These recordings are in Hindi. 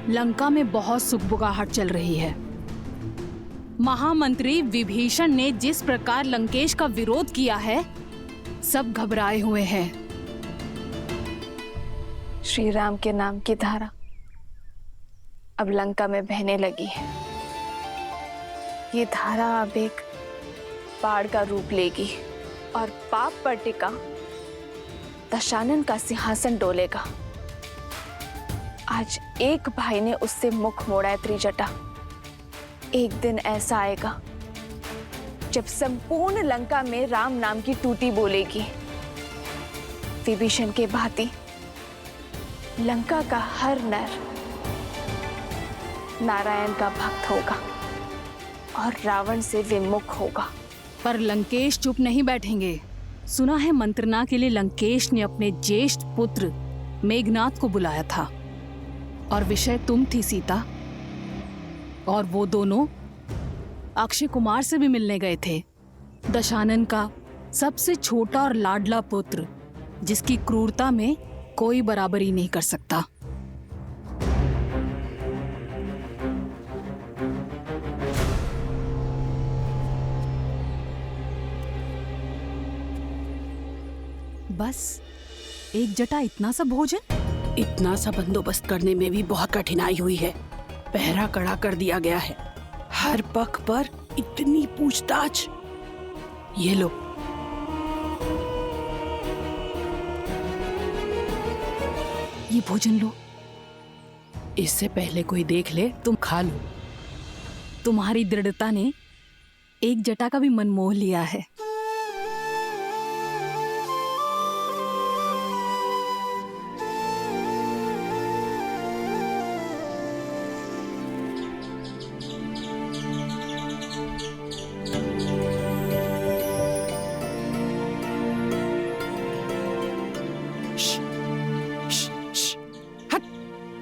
लंका में बहुत सुगबुगाहट चल रही है। महामंत्री विभीषण ने जिस प्रकार लंकेश का विरोध किया है, सब घबराए हुए हैं। श्री राम के नाम की धारा अब लंका में बहने लगी है। ये धारा अब एक बाढ़ का रूप लेगी और पाप पर टिका दशानन का सिंहासन डोलेगा। आज एक भाई ने उससे मुख मोड़ा है त्रिजटा। एक दिन ऐसा आएगा जब संपूर्ण लंका में राम नाम की टूटी बोलेगी। विभीषण के भांति लंका का हर नर नारायण का भक्त होगा और रावण से विमुख होगा। पर लंकेश चुप नहीं बैठेंगे। सुना है मंत्रणा के लिए लंकेश ने अपने ज्येष्ठ पुत्र मेघनाद को बुलाया था और विषय तुम थी सीता, और वो दोनों अक्षय कुमार से भी मिलने गए थे। दशानन का सबसे छोटा और लाडला पुत्र, जिसकी क्रूरता में कोई बराबरी नहीं कर सकता। बस एक जटा इतना सा भोजन? इतना सा बंदोबस्त करने में भी बहुत कठिनाई हुई है। पहरा कड़ा कर दिया गया है, हर पख पर इतनी पूछताछ। ये लो, ये भोजन लो। इससे पहले कोई देख ले तुम खा लो। तुम्हारी दृढ़ता ने एक जटा का भी मन मोह लिया है।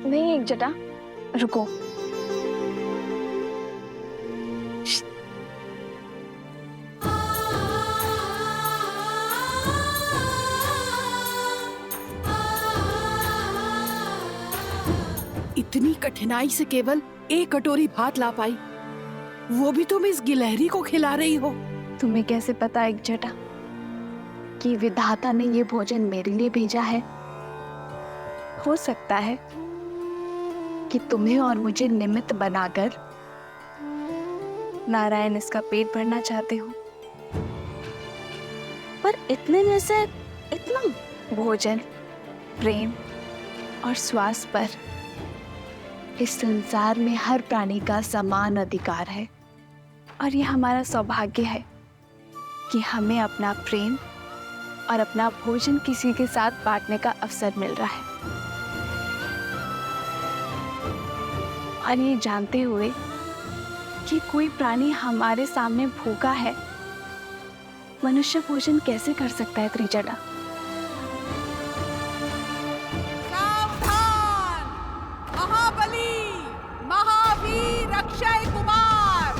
नहीं एक जटा, रुको। इतनी कठिनाई से केवल एक कटोरी भात ला पाई, वो भी तुम इस गिलहरी को खिला रही हो। तुम्हें कैसे पता एक जटा कि विधाता ने ये भोजन मेरे लिए भेजा है? हो सकता है कि तुम्हें और मुझे निमित्त बनाकर नारायण इसका पेट भरना चाहते हो। पर इतने में से इतना भोजन, प्रेम और श्वास पर इस संसार में हर प्राणी का समान अधिकार है। और ये हमारा सौभाग्य है कि हमें अपना प्रेम और अपना भोजन किसी के साथ बांटने का अवसर मिल रहा है। और ये जानते हुए कि कोई प्राणी हमारे सामने भूखा है, मनुष्य भोजन कैसे कर सकता है त्रिजटा? सावधान! महाबली महावीर अक्षय कुमार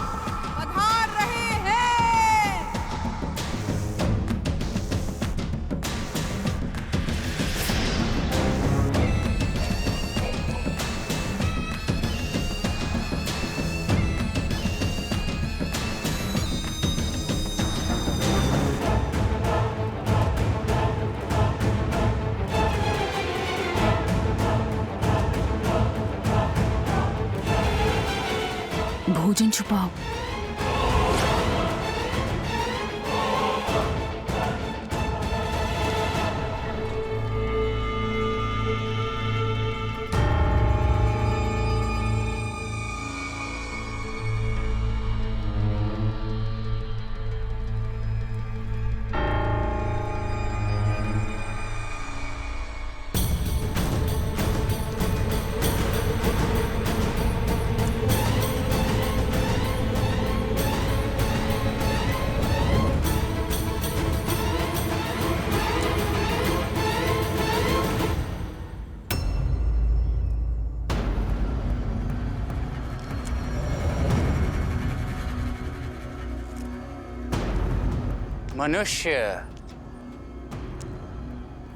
पधार रहे हैं। भोजन छुपाओ।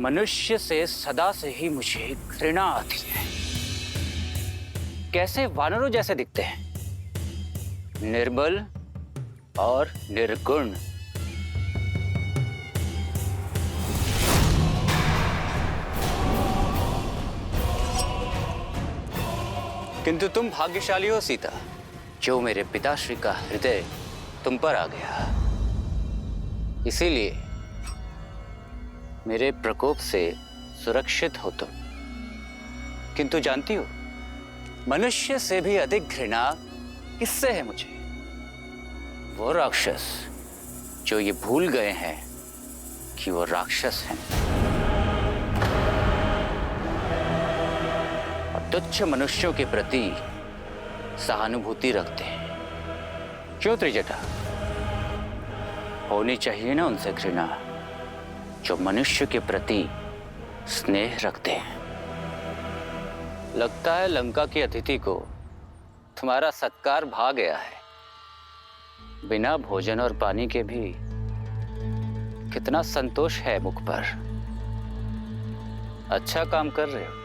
मनुष्य से सदा से ही मुझे घृणा आती है। कैसे वानरों जैसे दिखते हैं, निर्बल और निर्गुण। किंतु तुम भाग्यशाली हो सीता, जो मेरे पिताश्री का हृदय तुम पर आ गया। इसीलिए मेरे प्रकोप से सुरक्षित हो तुम। किंतु जानती हो, मनुष्य से भी अधिक घृणा किससे है मुझे? वो राक्षस जो ये भूल गए हैं कि वो राक्षस हैं और तुच्छ मनुष्यों के प्रति सहानुभूति रखते हैं। क्यों त्रिजटा? होनी चाहिए ना उनसे घृणा जो मनुष्य के प्रति स्नेह रखते हैं। लगता है लंका की अतिथि को तुम्हारा सत्कार भा गया है। बिना भोजन और पानी के भी कितना संतोष है मुख पर। अच्छा काम कर रहे हो।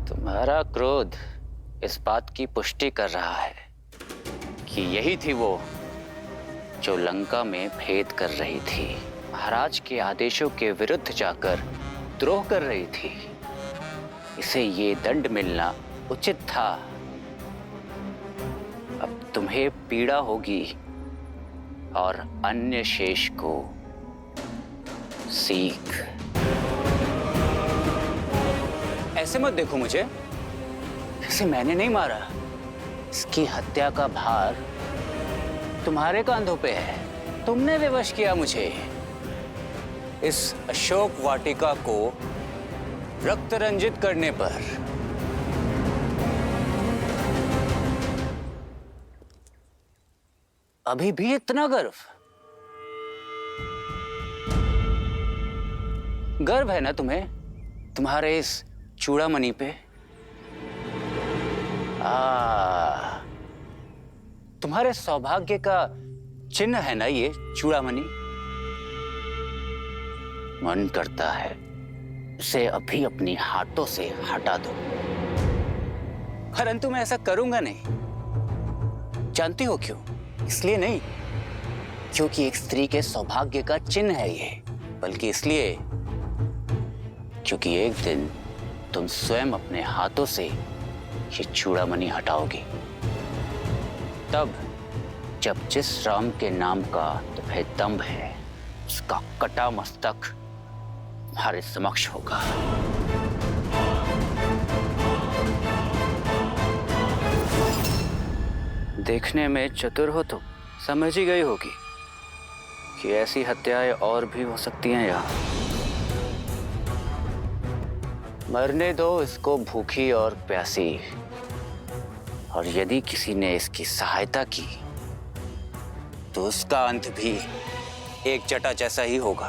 तुम्हारा क्रोध इस बात की पुष्टि कर रहा है कि यही थी वो जो लंका में भेद कर रही थी, महाराज के आदेशों के विरुद्ध जाकर द्रोह कर रही थी। इसे ये दंड मिलना उचित था। अब तुम्हें पीड़ा होगी और अन्य शेष को सीख। ऐसे मत देखो मुझे, इसे मैंने नहीं मारा। इसकी हत्या का भार तुम्हारे कांधों पे है। तुमने विवश किया मुझे। इस अशोक वाटिका को रक्त रंजित करने पर अभी भी इतना गर्व? गर्व है ना तुम्हें तुम्हारे इस चूड़ामणि पे? तुम्हारे सौभाग्य का चिन्ह है ना ये चूड़ामणि? मन करता है उसे अभी अपनी हाथों से हटा दो, परंतु मैं ऐसा करूंगा नहीं। जानती हो क्यों? इसलिए नहीं क्योंकि एक स्त्री के सौभाग्य का चिन्ह है ये, बल्कि इसलिए क्योंकि एक दिन तुम स्वयं अपने हाथों से ये चूड़ामणि हटाओगी। तब जब जिस राम के नाम का तुम्हें दम्भ है, उसका कटा मस्तक तुम्हारे समक्ष होगा। देखने में चतुर हो तो समझ ही गई होगी कि ऐसी हत्याएं और भी हो सकती हैं यहाँ। मरने दो इसको भूखी और प्यासी, और यदि किसी ने इसकी सहायता की तो उसका अंत भी एक जटा जैसा ही होगा।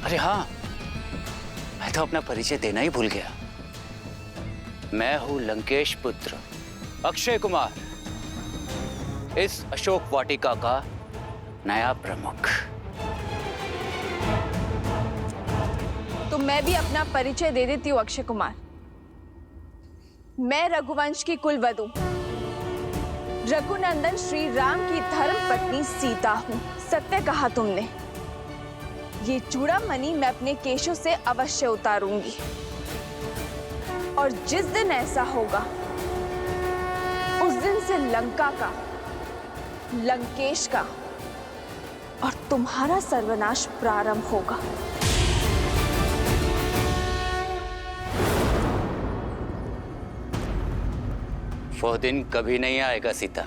अरे हाँ, मैं तो अपना परिचय देना ही भूल गया। मैं हूं लंकेश पुत्र अक्षय कुमार, इस अशोक वाटिका का नया प्रमुख। तो मैं भी अपना परिचय दे देती हूँ अक्षय कुमार। मैं रघुवंश की कुलवधू रघुनंदन श्री राम की धर्म पत्नी सीता हूँ। सत्य कहा तुमने। ये चूड़ामणि मैं अपने केशों से अवश्य उतारूंगी, और जिस दिन ऐसा होगा उस दिन से लंका का, लंकेश का और तुम्हारा सर्वनाश प्रारंभ होगा। वो दिन कभी नहीं आएगा सीता,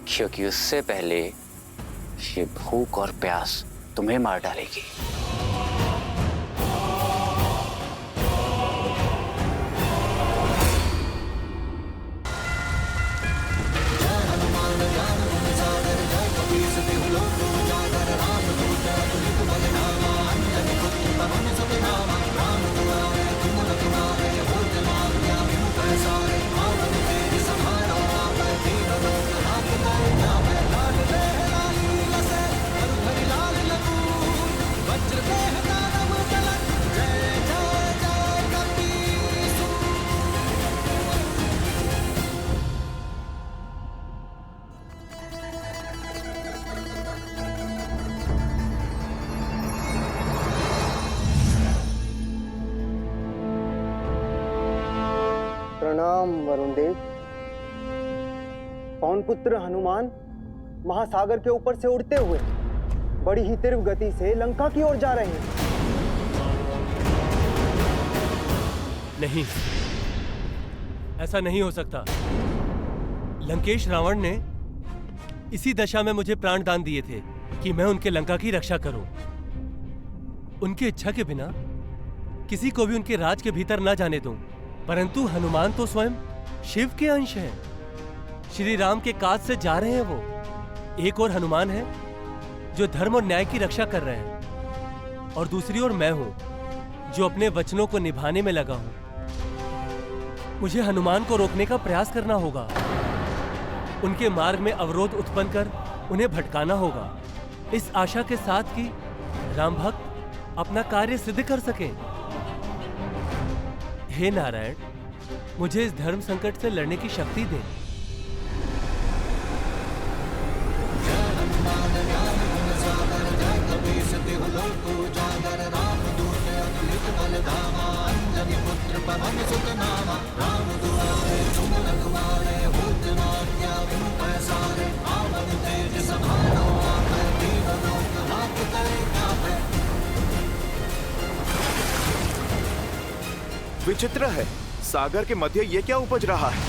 क्योंकि उससे पहले ये भूख और प्यास तुम्हें मार डालेगी। प्रणाम वरुण देव। पवन पुत्र हनुमान महासागर के ऊपर से उड़ते हुए बड़ी ही तीव्र गति से लंका की ओर जा रहे हैं। नहीं, ऐसा नहीं हो सकता। लंकेश रावण ने इसी दशा में मुझे प्राण दान दिए थे कि मैं उनके लंका की रक्षा करूं। उनकी इच्छा के बिना किसी को भी उनके राज के भीतर न जाने दूं। परंतु हनुमान तो स्वयं शिव के अंश हैं। श्री राम के काज से जा रहे हैं वो। एक और हनुमान है जो धर्म और न्याय की रक्षा कर रहे हैं, और दूसरी ओर मैं हूं जो अपने वचनों को निभाने में लगा हूं। मुझे हनुमान को रोकने का प्रयास करना होगा, उनके मार्ग में अवरोध उत्पन्न कर उन्हें भटकाना होगा, इस आशा के साथ कि राम भक्त अपना कार्य सिद्ध कर सकें। हे नारायण, मुझे इस धर्म संकट से लड़ने की शक्ति दें। विचित्र है, सागर के मध्य ये क्या उपज रहा है?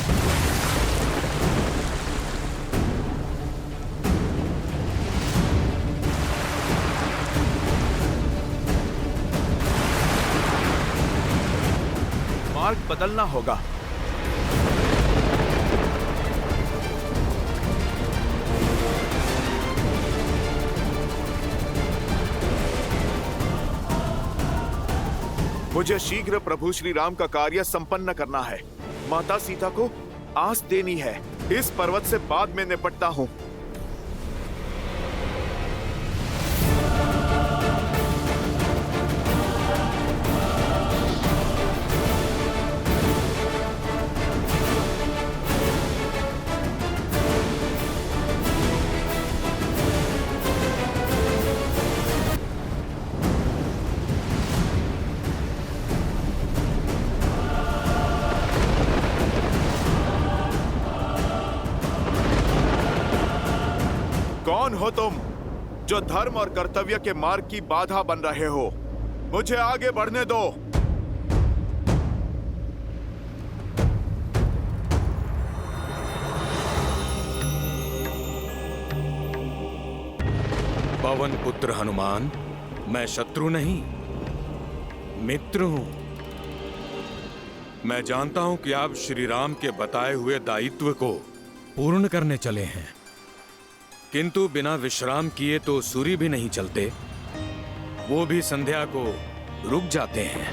मार्ग बदलना होगा। मुझे शीघ्र प्रभु श्री राम का कार्य संपन्न करना है। माता सीता को आस देनी है। इस पर्वत से बाद में निपटता हूँ। कौन हो तुम जो धर्म और कर्तव्य के मार्ग की बाधा बन रहे हो? मुझे आगे बढ़ने दो। पवन पुत्र हनुमान, मैं शत्रु नहीं, मित्र हूं। मैं जानता हूं कि आप श्री राम के बताए हुए दायित्व को पूर्ण करने चले हैं, किंतु बिना विश्राम किए तो सूर्य भी नहीं चलते, वो भी संध्या को रुक जाते हैं।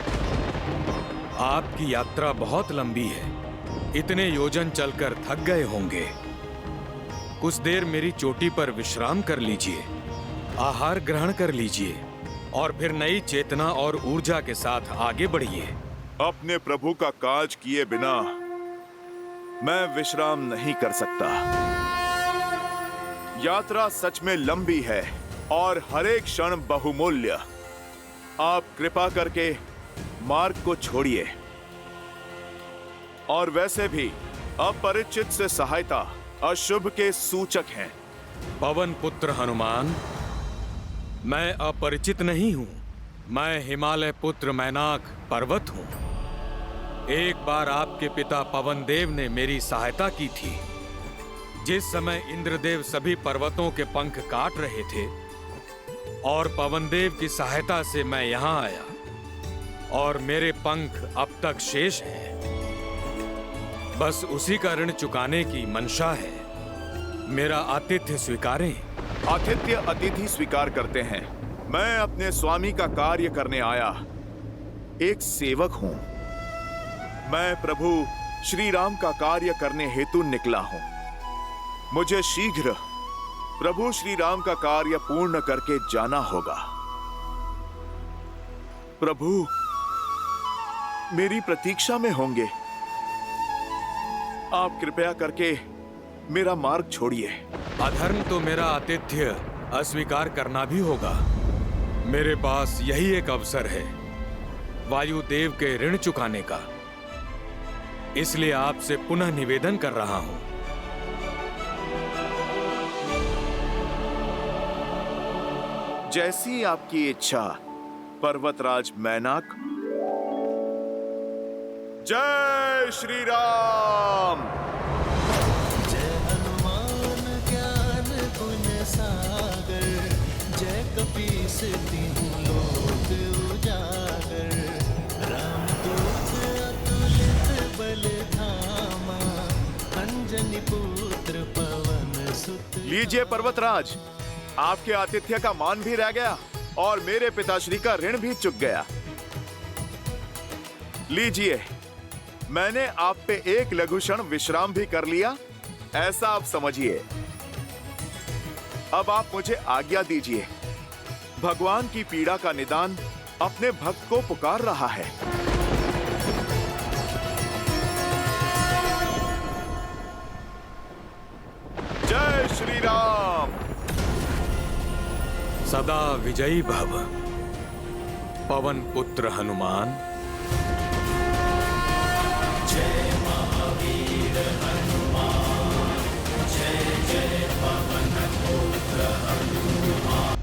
आपकी यात्रा बहुत लंबी है, इतने योजन चलकर थक गए होंगे। कुछ देर मेरी चोटी पर विश्राम कर लीजिए, आहार ग्रहण कर लीजिए और फिर नई चेतना और ऊर्जा के साथ आगे बढ़िए। अपने प्रभु का काज किए बिना मैं विश्राम नहीं कर सकता। यात्रा सच में लंबी है और हर एक क्षण बहुमूल्य। आप कृपा करके मार्ग को छोड़िए। और वैसे भी अपरिचित से सहायता अशुभ के सूचक हैं। पवन पुत्र हनुमान, मैं अपरिचित नहीं हूं। मैं हिमालय पुत्र मैनाक पर्वत हूं। एक बार आपके पिता पवन देव ने मेरी सहायता की थी। जिस समय इंद्रदेव सभी पर्वतों के पंख काट रहे थे और पवन देव की सहायता से मैं यहां आया, और मेरे पंख अब तक शेष हैं। बस उसी का ऋण चुकाने की मंशा है। मेरा आतिथ्य स्वीकारें। आतिथ्य अतिथि स्वीकार करते हैं। मैं अपने स्वामी का कार्य करने आया एक सेवक हूं। मैं प्रभु श्री राम का कार्य करने हेतु निकला हूं। मुझे शीघ्र प्रभु श्री राम का कार्य पूर्ण करके जाना होगा। प्रभु मेरी प्रतीक्षा में होंगे। आप कृपया करके मेरा मार्ग छोड़िए। अधर्म तो मेरा आतिथ्य अस्वीकार करना भी होगा। मेरे पास यही एक अवसर है वायुदेव के ऋण चुकाने का। इसलिए आपसे पुनः निवेदन कर रहा हूं। जैसी आपकी इच्छा पर्वतराज मैनाक। जय श्री राम। लीजिए पर्वतराज, आपके आतिथ्य का मान भी रह गया और मेरे पिताश्री का ऋण भी चुक गया। लीजिए, मैंने आप पे एक लघु क्षण विश्राम भी कर लिया, ऐसा आप समझिए। अब आप मुझे आज्ञा दीजिए। भगवान की पीड़ा का निदान अपने भक्त को पुकार रहा है। जय श्री राम। सदा विजयी भव पवन पुत्र हनुमान। जय महावीर हनुमान, जय जय पवन पुत्र हनुमान।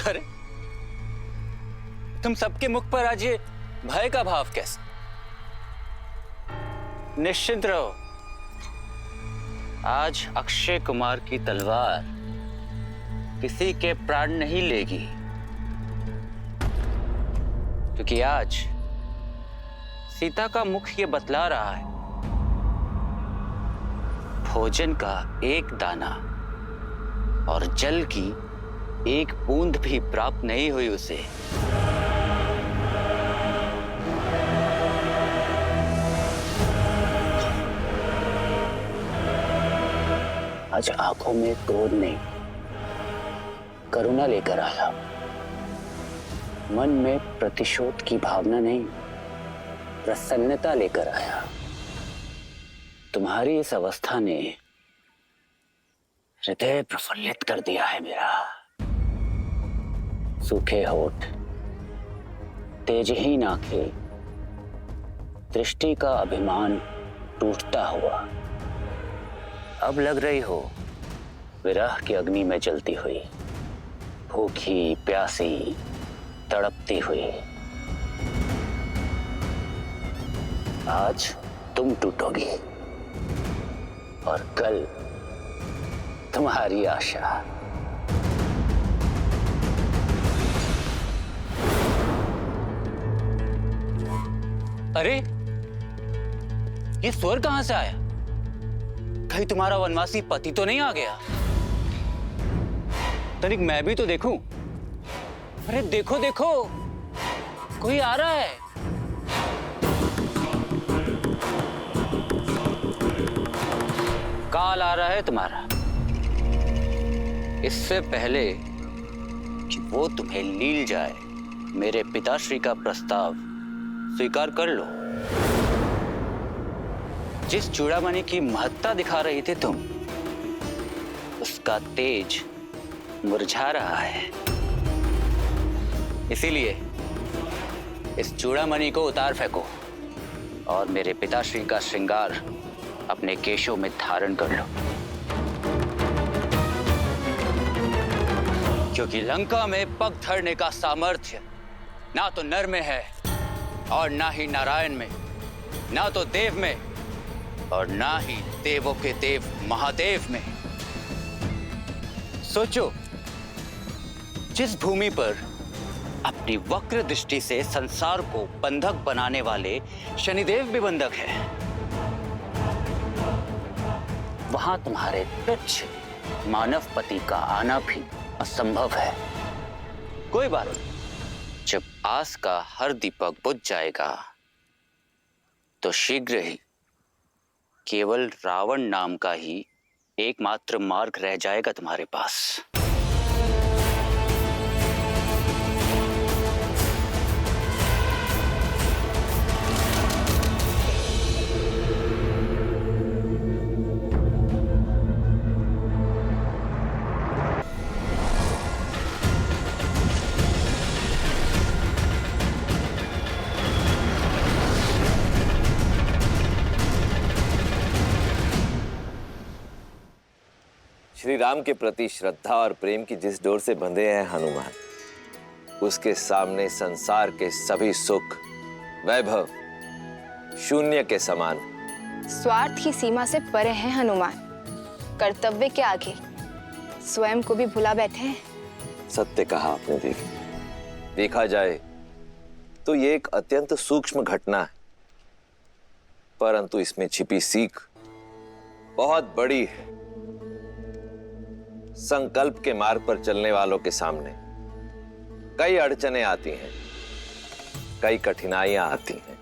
अरे, तुम सबके मुख पर आज ये भय का भाव कैसे? निश्चिंत रहो, आज अक्षय कुमार की तलवार किसी के प्राण नहीं लेगी, क्योंकि आज सीता का मुख ये बतला रहा है, भोजन का एक दाना और जल की एक बूंद भी प्राप्त नहीं हुई उसे। आज आंखों में क्रोध नहीं, करुणा लेकर आया। मन में प्रतिशोध की भावना नहीं, प्रसन्नता लेकर आया। तुम्हारी इस अवस्था ने हृदय प्रफुल्लित कर दिया है मेरा। सूखे होठ, तेजहीन आंखें, दृष्टि का अभिमान टूटता हुआ, अब लग रही हो विरह की अग्नि में जलती हुई, भूखी प्यासी तड़पती हुई। आज तुम टूटोगी और कल तुम्हारी आशा। अरे, ये स्वर कहां से आया? कहीं तुम्हारा वनवासी पति तो नहीं आ गया? तनिक मैं भी तो देखूं। अरे देखो देखो, कोई आ रहा है। काल आ रहा है तुम्हारा। इससे पहले कि वो तुम्हें लील जाए, मेरे पिताश्री का प्रस्ताव स्वीकार कर लो। जिस चूड़ामणि की महत्ता दिखा रही थी तुम, उसका तेज मुरझा रहा है। इसीलिए इस चूड़ामणि को उतार फेंको और मेरे पिताश्री का श्रृंगार अपने केशों में धारण कर लो, क्योंकि लंका में पग धरने का सामर्थ्य ना तो नर में है और ना ही नारायण में, ना तो देव में और ना ही देवों के देव महादेव में। सोचो, जिस भूमि पर अपनी वक्र दृष्टि से संसार को बंधक बनाने वाले शनिदेव भी बंधक है, वहां तुम्हारे तुच्छ मानव पति का आना भी असंभव है। कोई बात नहीं, जब आस का हर दीपक बुझ जाएगा तो शीघ्र ही केवल रावण नाम का ही एकमात्र मार्ग रह जाएगा तुम्हारे पास। श्री राम के प्रति श्रद्धा और प्रेम की जिस डोर से बंधे हैं हनुमान, उसके सामने संसार के सभी सुख वैभव शून्य के समान। स्वार्थ की सीमा से परे हैं हनुमान। कर्तव्य के आगे स्वयं को भी भुला बैठे हैं। सत्य कहा आपने देवी। देखा जाए तो ये एक अत्यंत सूक्ष्म घटना है, परंतु इसमें छिपी सीख बहुत बड़ी है। संकल्प के मार्ग पर चलने वालों के सामने कई अड़चनें आती हैं, कई कठिनाइयां आती हैं।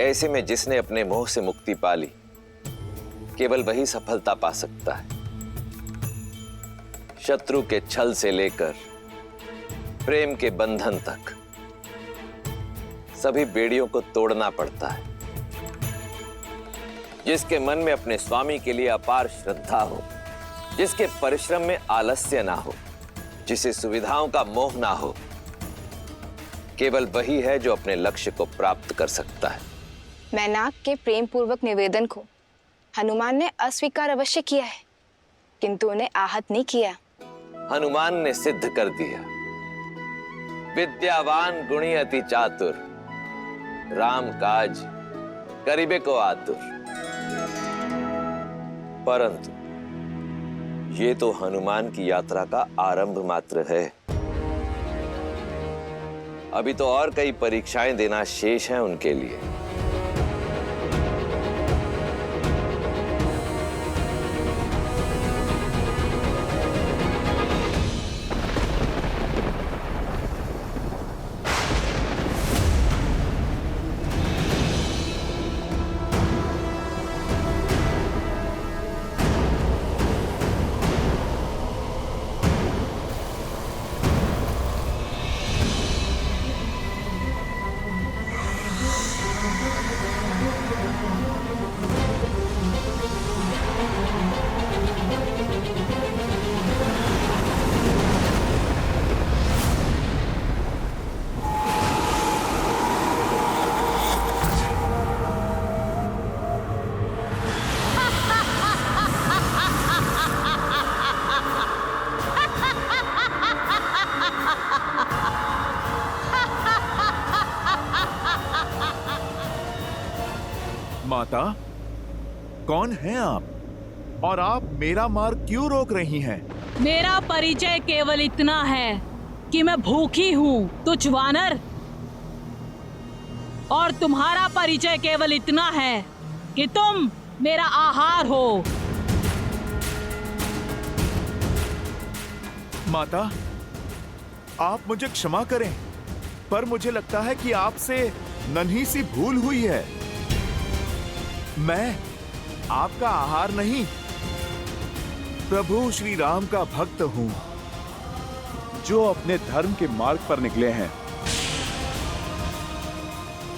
ऐसे में जिसने अपने मोह से मुक्ति पा ली, केवल वही सफलता पा सकता है। शत्रु के छल से लेकर प्रेम के बंधन तक सभी बेड़ियों को तोड़ना पड़ता है। जिसके मन में अपने स्वामी के लिए अपार श्रद्धा हो, जिसके परिश्रम में आलस्य ना हो, जिसे सुविधाओं का मोह ना हो, केवल वही है जो अपने लक्ष्य को प्राप्त कर सकता है। मैनाक के प्रेम पूर्वक निवेदन को हनुमान ने अस्वीकार अवश्य किया है, किंतु उन्हें आहत नहीं किया। हनुमान ने सिद्ध कर दिया, विद्यावान गुणी अति चातुर, राम काज करिबे को आतुर। परंतु ये तो हनुमान की यात्रा का आरंभ मात्र है। अभी तो और कई परीक्षाएं देना शेष है उनके लिए। माता, कौन हैं आप और आप मेरा मार्ग क्यों रोक रही हैं? मेरा परिचय केवल इतना है कि मैं भूखी हूँ तुच्छ वानर, और तुम्हारा परिचय केवल इतना है कि तुम मेरा आहार हो। माता, आप मुझे क्षमा करें, पर मुझे लगता है कि आपसे नन्ही सी भूल हुई है। मैं आपका आहार नहीं, प्रभु श्री राम का भक्त हूं, जो अपने धर्म के मार्ग पर निकले हैं।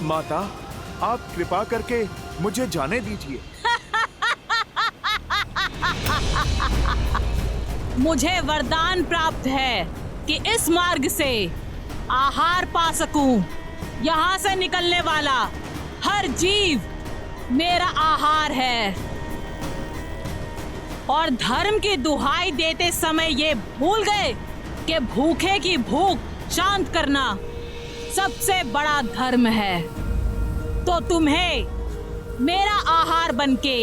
माता, आप कृपा करके मुझे जाने दीजिए। मुझे वरदान प्राप्त है कि इस मार्ग से आहार पा सकूं। यहाँ से निकलने वाला हर जीव मेरा आहार है। और धर्म की दुहाई देते समय ये भूल गए कि भूखे की भूख शांत करना सबसे बड़ा धर्म है। तो तुम्हें मेरा आहार बनके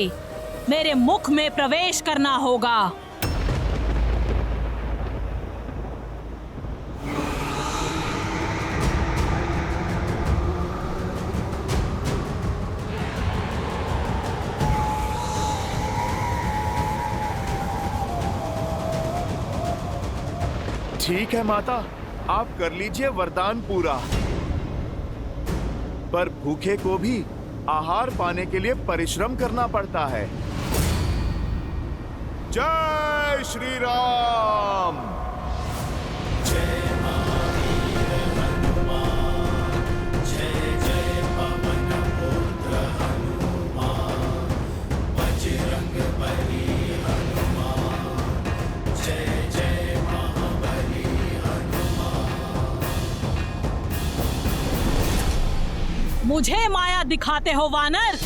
मेरे मुख में प्रवेश करना होगा। ठीक है माता, आप कर लीजिए वरदान पूरा, पर भूखे को भी आहार पाने के लिए परिश्रम करना पड़ता है। जय श्री राम। मुझे माया दिखाते हो वानर?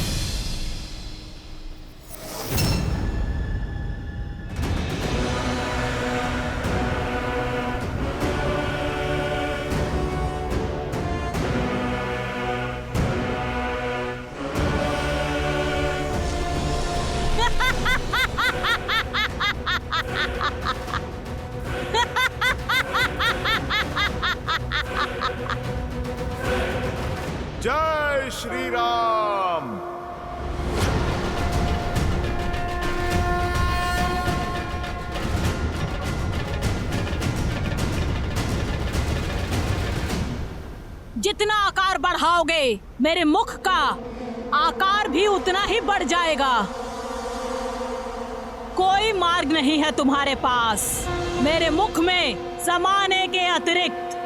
बढ़ाओगे मेरे मुख का आकार भी उतना ही बढ़ जाएगा। कोई मार्ग नहीं है तुम्हारे पास मेरे मुख में समाने के अतिरिक्त।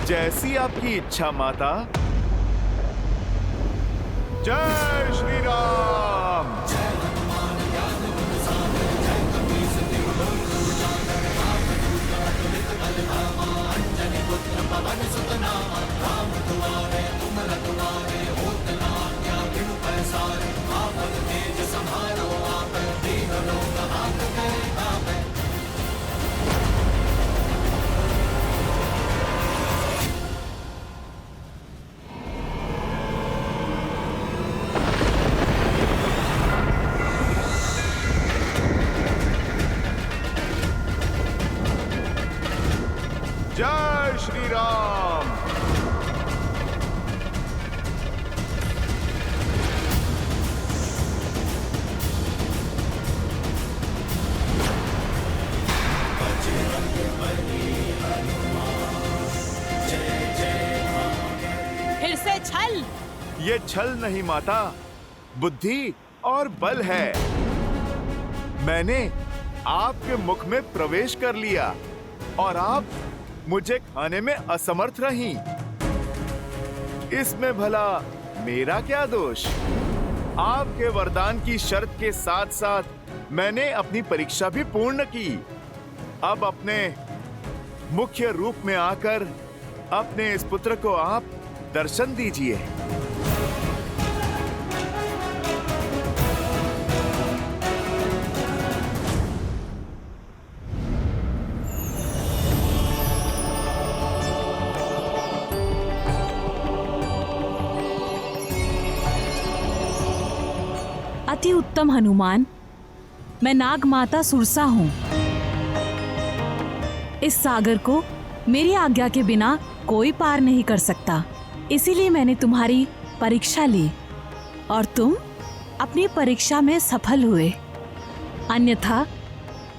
जैसी आपकी इच्छा माता। जय श्री राम। जय श्री राम। फिर से छल। ये छल नहीं माता, बुद्धि और बल है। मैंने आपके मुख में प्रवेश कर लिया और आप मुझे खाने में असमर्थ रहीं। इसमें भला मेरा क्या दोष? आपके वरदान की शर्त के साथ साथ मैंने अपनी परीक्षा भी पूर्ण की। अब अपने मुख्य रूप में आकर अपने इस पुत्र को आप दर्शन दीजिए। अति उत्तम हनुमान, मैं नाग माता सुरसा हूँ। इस सागर को मेरी आज्ञा के बिना कोई पार नहीं कर सकता। इसीलिए मैंने तुम्हारी परीक्षा ली और तुम अपनी परीक्षा में सफल हुए। अन्यथा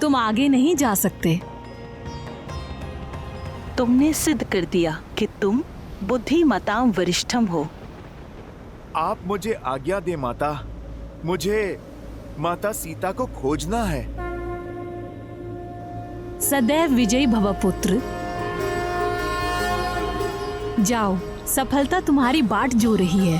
तुम आगे नहीं जा सकते। तुमने सिद्ध कर दिया कि तुम बुद्धिमताम वरिष्ठम हो। आप मुझे आज्ञा दे माता। मुझे माता सीता को खोजना है। सदैव विजयी भव पुत्र। जाओ, सफलता तुम्हारी बाट जो रही है।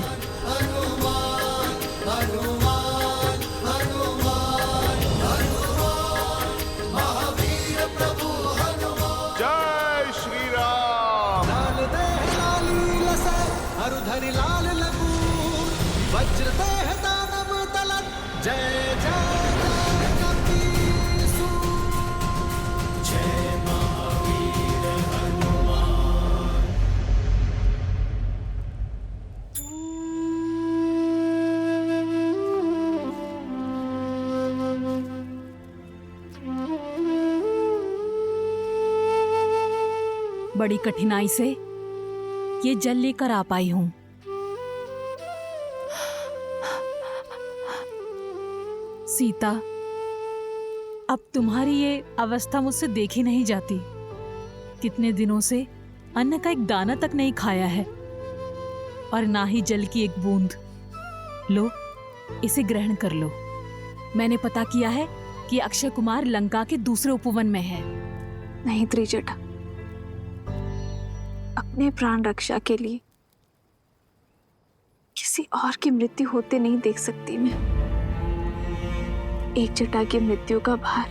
जय श्री राम। लाल देह लाली लसे, हरुधरि लाल लगूर, वज्र देह दानव तलत, जय जय जय कपीसु। जय महावीर हनुमान। बड़ी कठिनाई से ये जल लेकर आ पाई हूं। सीता, अब तुम्हारी ये अवस्था मुझसे देखी नहीं जाती। कितने दिनों से अन्न का एक दाना तक नहीं खाया है और ना ही जल की एक बूंद। लो, इसे ग्रहण कर लो। मैंने पता किया है कि अक्षय कुमार लंका के दूसरे उपवन में है। नहीं त्रिजटा, अपने प्राण रक्षा के लिए किसी और की मृत्यु होते नहीं देख सकती मैं। एक जटा की मृत्यु का भार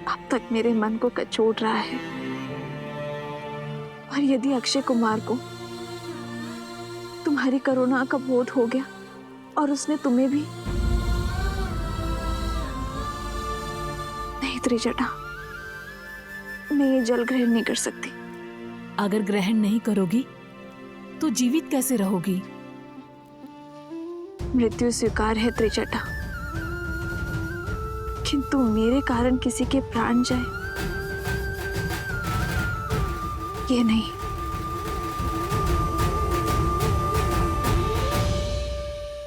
अब तक मेरे मन को कचोट रहा है। और यदि अक्षय कुमार को तुम्हारी करुणा का बोध हो गया और उसने तुम्हें भी। नहीं त्रिजटा, मैं ये जल ग्रहण नहीं कर सकती। अगर ग्रहण नहीं करोगी तो जीवित कैसे रहोगी? मृत्यु स्वीकार है त्रिजटा, किंतु मेरे कारण किसी के प्राण जाए, ये नहीं।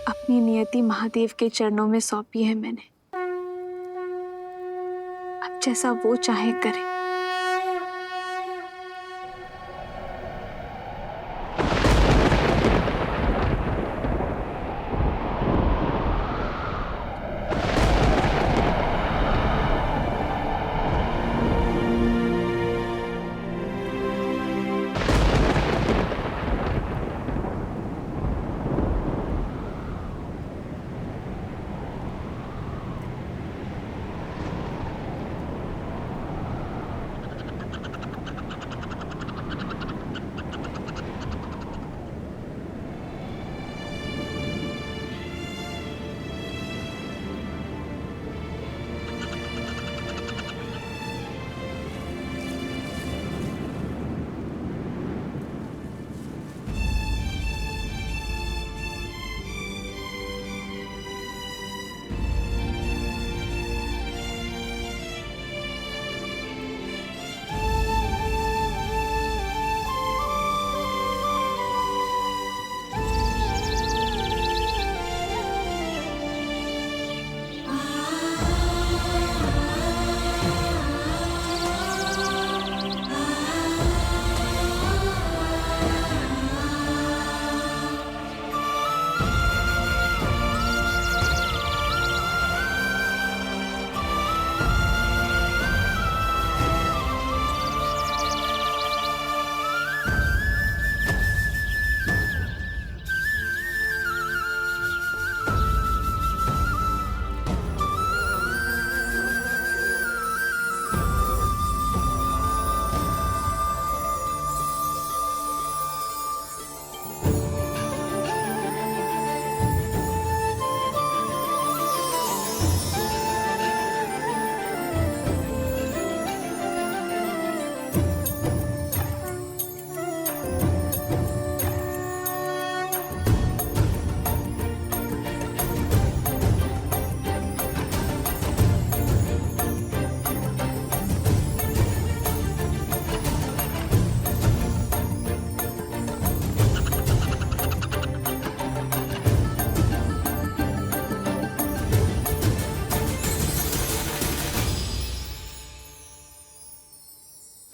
अपनी नियति नियति महादेव के चरणों में सौंपी है मैंने। अब जैसा वो चाहे करे।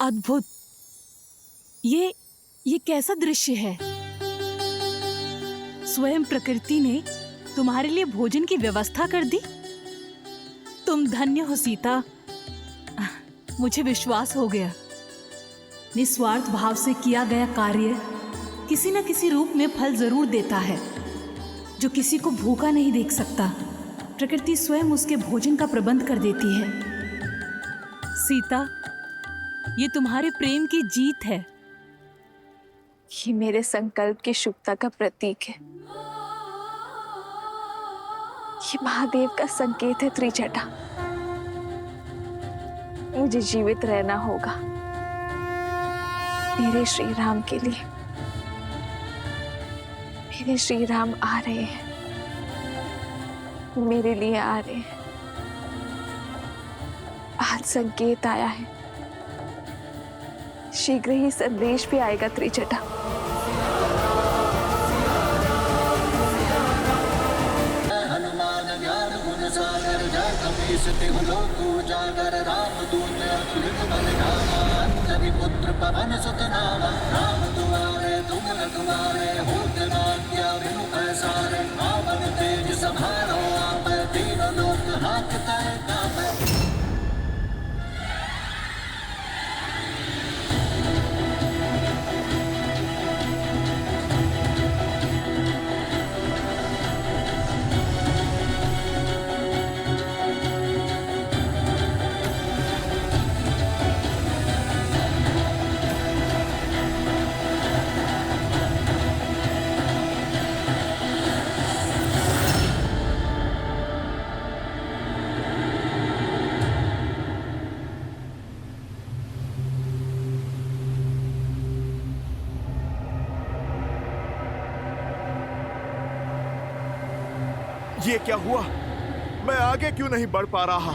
अद्भुत। ये कैसा दृश्य है? स्वयं प्रकृति ने तुम्हारे लिए भोजन की व्यवस्था कर दी। तुम धन्य हो सीता। मुझे विश्वास हो गया, निस्वार्थ भाव से किया गया कार्य किसी न किसी रूप में फल जरूर देता है। जो किसी को भूखा नहीं देख सकता, प्रकृति स्वयं उसके भोजन का प्रबंध कर देती है। सीता, ये तुम्हारे प्रेम की जीत है। ये मेरे संकल्प की शुभता का प्रतीक है। ये महादेव का संकेत है त्रिजटा। मुझे जीवित रहना होगा मेरे श्री राम के लिए। मेरे श्री राम आ रहे हैं, मेरे लिए आ रहे हैं। आज संकेत आया है, शीघ्र ही संदेश भी आएगा त्रिजटा। हनुमान ज्ञान गुण सागर जय कपीस तिहु लोक उजागर राम दूत अतुलित बल धामा अंजनी पुत्र पवन सुत नामा राम दुआरे तुम रखवारे होत न आज्ञा बिनु पैसारे आपन तेज समारो आप तीन लोक हांकते कांपे। ये क्या हुआ? मैं आगे क्यों नहीं बढ़ पा रहा?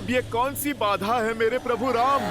अब ये कौन सी बाधा है मेरे प्रभु राम?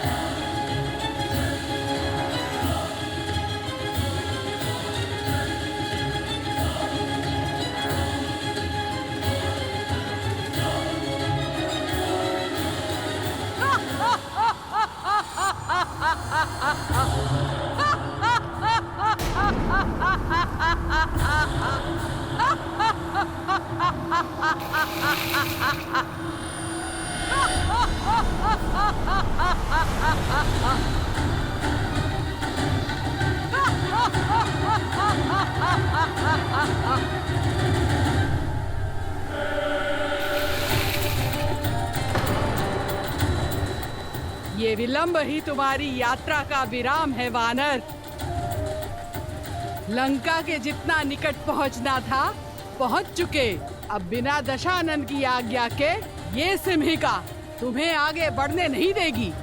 ये विलंब ही तुम्हारी यात्रा का विराम है वानर। लंका के जितना निकट पहुंचना था पहुंच चुके। अब बिना दशानन की आज्ञा के ये सिंहिका तुम्हें आगे बढ़ने नहीं देगी।